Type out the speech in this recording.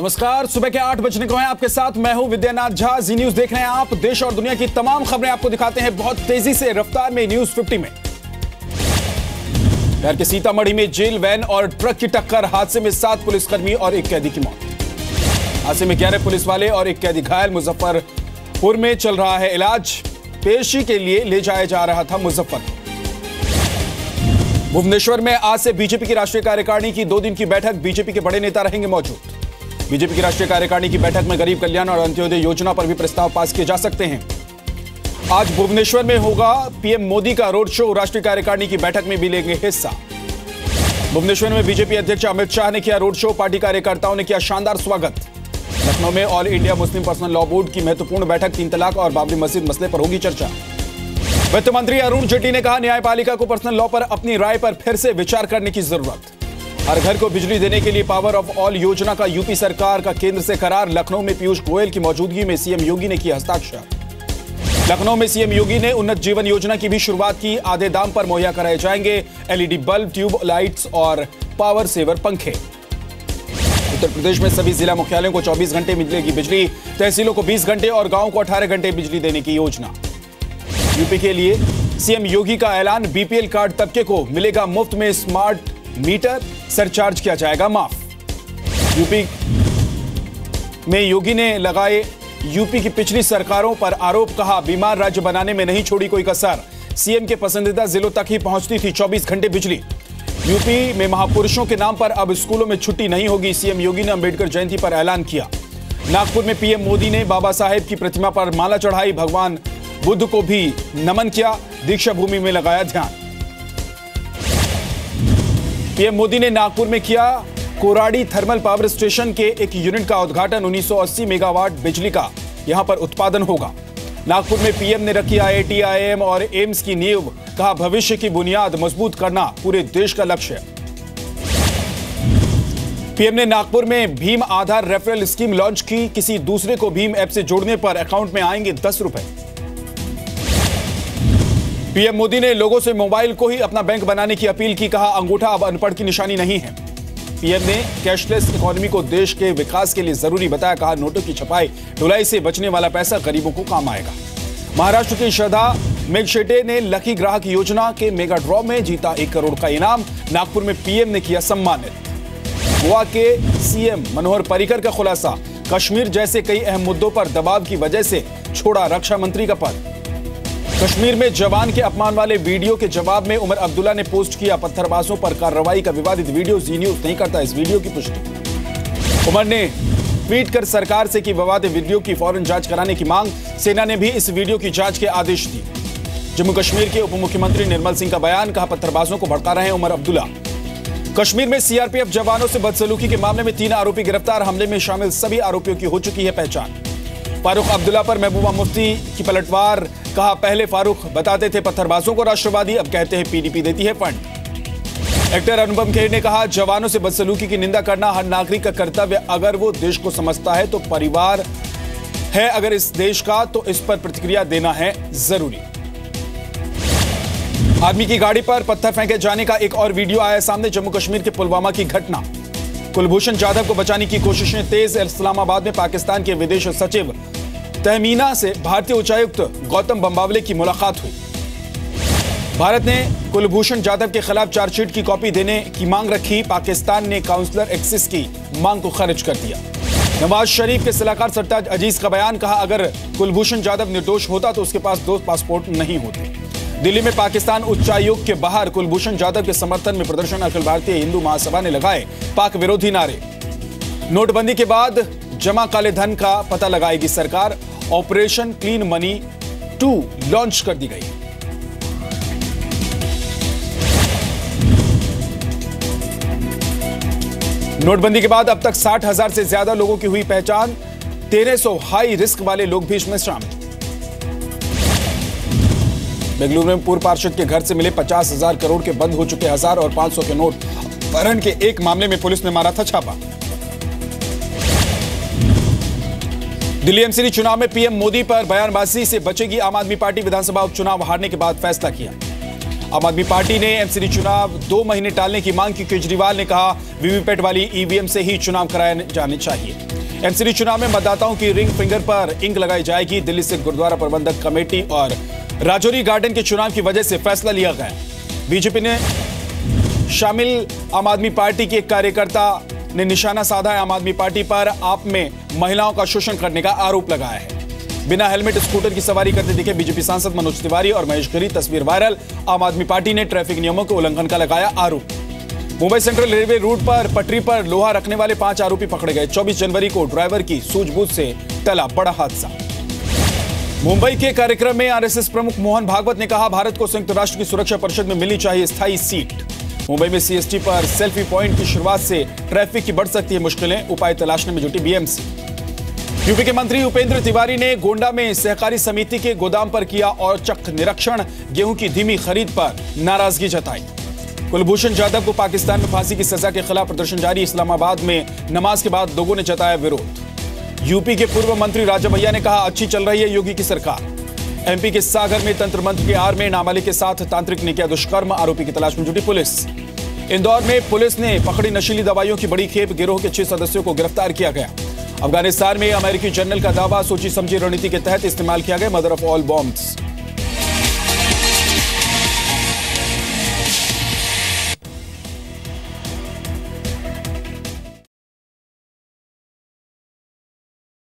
नमस्कार, सुबह के 8 बजने को हैं। आपके साथ मैं हूं विद्यानाथ झा। जी न्यूज देख रहे हैं आप। देश और दुनिया की तमाम खबरें आपको दिखाते हैं बहुत तेजी से रफ्तार में न्यूज 50 में। बिहार के सीतामढ़ी में जेल वैन और ट्रक की टक्कर, हादसे में 7 पुलिसकर्मी और 1 कैदी की मौत। हादसे में 11 पुलिस वाले और 1 कैदी घायल। मुजफ्फरपुर में चल रहा है इलाज। पेशी के लिए ले जाया जा रहा था मुजफ्फरपुर। भुवनेश्वर में आज से बीजेपी की राष्ट्रीय कार्यकारिणी की 2 दिन की बैठक। बीजेपी के बड़े नेता रहेंगे मौजूद। बीजेपी की राष्ट्रीय कार्यकारिणी की बैठक में गरीब कल्याण और अंत्योदय योजना पर भी प्रस्ताव पास किए जा सकते हैं। आज भुवनेश्वर में होगा पीएम मोदी का रोड शो। राष्ट्रीय कार्यकारिणी की बैठक में भी लेंगे हिस्सा। भुवनेश्वर में बीजेपी अध्यक्ष अमित शाह ने किया रोड शो। पार्टी कार्यकर्ताओं ने किया शानदार स्वागत। लखनऊ में all India Muslim personal law board की महत्वपूर्ण बैठक। 3 तलाक और बाबरी मस्जिद मसले पर होगी चर्चा। वित्त मंत्री अरुण जेटली ने कहा, न्यायपालिका को पर्सनल लॉ पर अपनी राय पर फिर से विचार करने की जरूरत। हर घर को बिजली देने के लिए पावर ऑफ ऑल योजना का यूपी सरकार का केंद्र से करार। लखनऊ में पीयूष गोयल की मौजूदगी में सीएम योगी ने किया हस्ताक्षर। लखनऊ में सीएम योगी ने उन्नत जीवन योजना की भी शुरुआत की। आधे दाम पर मुहैया कराए जाएंगे एलईडी बल्ब, ट्यूब लाइट्स और पावर सेवर पंखे। उत्तर प्रदेश में सभी जिला मुख्यालयों को 24 घंटे मिलेगी बिजली। तहसीलों को 20 घंटे और गांवों को 18 घंटे बिजली देने की योजना। यूपी के लिए सीएम योगी का ऐलान। बीपीएल कार्ड तबके को मिलेगा मुफ्त में स्मार्ट मीटर। सरचार्ज किया जाएगा माफ। यूपी में योगी ने लगाए यूपी की पिछली सरकारों पर आरोप। कहा, बीमार राज्य बनाने में नहीं छोड़ी कोई कसर। सीएम के पसंदीदा जिलों तक ही पहुंचती थी 24 घंटे बिजली। यूपी में महापुरुषों के नाम पर अब स्कूलों में छुट्टी नहीं होगी। सीएम योगी ने अंबेडकर जयंती पर ऐलान किया। नागपुर में पीएम मोदी ने बाबा साहेब की प्रतिमा पर माला चढ़ाई। भगवान बुद्ध को भी नमन किया। दीक्षा भूमि में लगाया ध्यान। पीएम मोदी ने नागपुर में किया कोराडी थर्मल पावर स्टेशन के एक यूनिट का उद्घाटन। 1980 मेगावाट बिजली का यहां पर उत्पादन होगा। नागपुर में पीएम ने रखी आईआईटी, आईआईएम और एम्स की नींव। कहा, भविष्य की बुनियाद मजबूत करना पूरे देश का लक्ष्य है। पीएम ने नागपुर में भीम आधार रेफरल स्कीम लॉन्च की। किसी दूसरे को भीम ऐप से जोड़ने पर अकाउंट में आएंगे 10 रुपए। पीएम मोदी ने लोगों से मोबाइल को ही अपना बैंक बनाने की अपील की। कहा, अंगूठा अब अनपढ़ की निशानी नहीं है। पीएम ने कैशलेस इकोनॉमी को देश के विकास के लिए जरूरी बताया। कहा, नोटों की छपाई ढुलाई से बचने वाला पैसा गरीबों को काम आएगा। महाराष्ट्र की श्रद्धा मेघशेटे ने लकी ग्राहक योजना के मेगा ड्रॉ में जीता 1 करोड़ का इनाम। नागपुर में पीएम ने किया सम्मानित। गोवा के सीएम मनोहर पर्रिकर का खुलासा। कश्मीर जैसे कई अहम मुद्दों पर दबाव की वजह से छोड़ा रक्षा मंत्री का पद। कश्मीर में जवान के अपमान वाले वीडियो के जवाब में उमर अब्दुल्ला ने पोस्ट किया, पत्थरबाजों पर कार्रवाई का विवादित वीडियो जी न्यूज नहीं करता इस वीडियो की पुष्टि। उमर ने ट्वीट कर सरकार से की विवादित वीडियो की फौरन जांच कराने की मांग। सेना ने भी इस वीडियो की जांच के आदेश दिए। जम्मू कश्मीर के उप मुख्यमंत्री निर्मल सिंह का बयान। कहा, पत्थरबाजों को भड़का रहे हैं उमर अब्दुल्ला। कश्मीर में सीआरपीएफ जवानों से बदसलूकी के मामले में 3 आरोपी गिरफ्तार। हमले में शामिल सभी आरोपियों की हो चुकी है पहचान। फारूक अब्दुल्ला पर महबूबा मुफ्ती की पलटवार। कहा, पहले फारूक बताते थे पत्थरबाजों को राष्ट्रवादी, अब कहते हैं पीडीपी देती है फंड। एक्टर अनुपम खेर ने कहा, जवानों से बदसलूकी की निंदा करना हर नागरिक का कर्तव्य। अगर वो देश को समझता है तो परिवार है अगर इस देश का, तो इस पर प्रतिक्रिया देना है जरूरी। आदमी की गाड़ी पर पत्थर फेंके जाने का एक और वीडियो आया सामने। जम्मू कश्मीर के पुलवामा की घटना। कुलभूषण जाधव को बचाने की कोशिशें तेज। इस्लामाबाद में पाकिस्तान के विदेश सचिव तहमीना से भारतीय उच्चायुक्त गौतम बंबावले की मुलाकात हुई। भारत ने कुलभूषण जाधव के खिलाफ चार्जशीट की कॉपी देने की मांग रखी। पाकिस्तान ने काउंसलर एक्सेस की मांग को खारिज कर दिया। नवाज शरीफ के सलाहकार सरताज अजीज का बयान। कहा, अगर कुलभूषण जाधव निर्दोष होता तो उसके पास 2 पासपोर्ट नहीं होते। दिल्ली में पाकिस्तान उच्चायोग के बाहर कुलभूषण जाधव के समर्थन में प्रदर्शन। अखिल भारतीय हिंदू महासभा ने लगाए पाक विरोधी नारे। नोटबंदी के बाद जमा काले धन का पता लगाएगी सरकार। ऑपरेशन क्लीन मनी 2 लॉन्च कर दी गई। नोटबंदी के बाद अब तक 60,000 से ज्यादा लोगों की हुई पहचान। 1300 हाई रिस्क वाले लोग भी इसमें शामिल। बेंगलुरु में पूर्व पार्षद के घर से मिले 50,000 करोड़ के बंद हो चुके 1000 और 500 के नोट। अपहरण के एक मामले में पुलिस ने मारा था छापा। दिल्ली एमसीडी चुनाव में पीएम मोदी पर बयानबाजी से बचेगी आम आदमी पार्टी। विधानसभा उपचुनाव हारने के बाद फैसला किया। आम आदमी पार्टी ने एमसीडी चुनाव 2 महीने टालने की मांग की। केजरीवाल ने कहा वीवीपैट वाली ईवीएम से ही चुनाव कराए जाने चाहिए। एमसीडी चुनाव में मतदाताओं की रिंग फिंगर पर इंक लगाई जाएगी। दिल्ली से गुरुद्वारा प्रबंधक कमेटी और राजौरी गार्डन के चुनाव की वजह से फैसला लिया गया। बीजेपी ने शामिल आम आदमी पार्टी के एक कार्यकर्ता ने निशाना साधा है। आम आदमी पार्टी पर आप में महिलाओं का शोषण करने का आरोप लगाया है। बिना हेलमेट स्कूटर की सवारी करते दिखे बीजेपी सांसद मनोज तिवारी और महेश गिरी, तस्वीर वायरल। आम आदमी पार्टी ने ट्रैफिक नियमों के उल्लंघन का लगाया आरोप। मुंबई सेंट्रल रेलवे रूट पर पटरी पर लोहा रखने वाले 5 आरोपी पकड़े गए। 24 जनवरी को ड्राइवर की सूझबूझ से टला बड़ा हादसा। मुंबई के कार्यक्रम में आरएसएस प्रमुख मोहन भागवत ने कहा भारत को संयुक्त राष्ट्र की सुरक्षा परिषद में मिलनी चाहिए स्थायी सीट। मुंबई में सीएसटी पर सेल्फी पॉइंट की शुरुआत से ट्रैफिक की बढ़ सकती है मुश्किलें, उपाय तलाशने में जुटी बीएमसी। यूपी के मंत्री उपेंद्र तिवारी ने गोंडा में सहकारी समिति के गोदाम पर किया औचक निरीक्षण। गेहूं की धीमी खरीद पर नाराजगी जताई। कुलभूषण जाधव को पाकिस्तान में फांसी की सजा के खिलाफ प्रदर्शन जारी। इस्लामाबाद में नमाज के बाद लोगों ने जताया विरोध। यूपी के पूर्व मंत्री राजा भैया ने कहा अच्छी चल रही है योगी की सरकार। एमपी के सागर में तंत्र मंत्र के आड़ में नाबालिग के साथ तांत्रिक ने किया दुष्कर्म, आरोपी की तलाश में जुटी पुलिस। इंदौर में पुलिस ने पकड़ी नशीली दवाइयों की बड़ी खेप, गिरोह के 6 सदस्यों को गिरफ्तार किया गया। अफगानिस्तान में अमेरिकी जनरल का दावा सोची समझी रणनीति के तहत इस्तेमाल किया गया मदर ऑफ ऑल बॉम्ब्स।